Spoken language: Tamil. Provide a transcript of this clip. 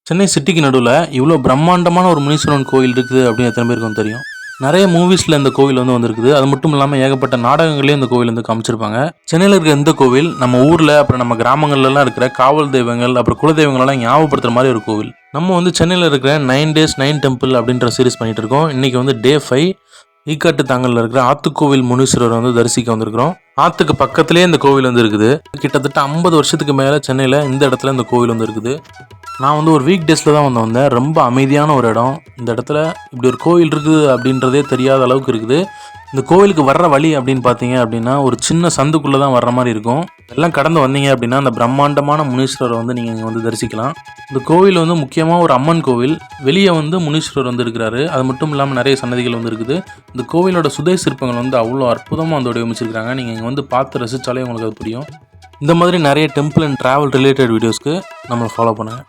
சென்னை சிட்டிக்கு நடுவில் இவ்வளோ பிரம்மாண்டமான ஒரு முனீஸ்வரன் கோயில் இருக்குது அப்படின்னு எத்தனை பேருக்கு வந்து தெரியும். நிறைய மூவிஸில் இந்த கோவில் வந்திருக்குது. அது மட்டும் இல்லாமல் ஏகப்பட்ட நாடகங்களையும் இந்த கோவில் காமிச்சிருப்பாங்க. சென்னையில் இருக்கிற இந்த கோவில் நம்ம ஊரில் அப்புறம் நம்ம கிராமங்கள்லாம் இருக்கிற காவல் தெய்வங்கள் அப்புறம் குலதெய்வங்களெல்லாம் ஞாபகப்படுத்துற மாதிரி ஒரு கோவில். நம்ம சென்னையில் இருக்கிற 9 days 9 டெம்பிள் அப்படின்ற சீரிஸ் பண்ணிட்டு இருக்கோம். இன்னைக்கு டே 5 ஈக்காட்டு தாங்கல்ல இருக்கிற ஆத்துக்கோவில் முனீஸ்வரர் தரிசிக்க வந்திருக்கிறோம். ஆத்துக்கு பக்கத்திலே இந்த கோவில் இருக்குது. கிட்டத்தட்ட 50 வருஷத்துக்கு மேலே சென்னையில் இந்த இடத்துல இந்த கோவில் இருக்குது. நான் ஒரு வீக் டேஸில் தான் வந்தேன். ரொம்ப அமைதியான ஒரு இடம். இந்த இடத்துல இப்படி ஒரு கோவில் இருக்குது அப்படின்றதே தெரியாத அளவுக்கு இருக்குது. இந்த கோவிலுக்கு வர்ற வழி அப்படின்னு பார்த்தீங்க அப்படின்னா ஒரு சின்ன சந்துக்குள்ளே தான் வர்ற மாதிரி இருக்கும். எல்லாம் கடந்து வந்தீங்க அப்படின்னா அந்த பிரம்மாண்டமான முனீஸ்வரரை நீங்கள் இங்கே தரிசிக்கலாம். இந்த கோவில் முக்கியமாக ஒரு அம்மன் கோவில். வெளியே முனீஸ்வரர் இருக்கிறாரு. அது மட்டும் இல்லாமல் நிறைய சன்னதிகள் இருக்குது. இந்த கோவிலோட சுதை சிற்பங்கள் அவ்வளோ அற்புதமாக வடிவமைச்சிருக்கிறாங்க. நீங்கள் இங்கே பார்த்து ரசித்தாலே உங்களுக்கு அது புரியும். இந்த மாதிரி நிறைய டெம்பிள் அண்ட் ட்ராவல் ரிலேட்டட் வீடியோஸ்க்கு நம்மளை ஃபாலோ பண்ணுங்கள்.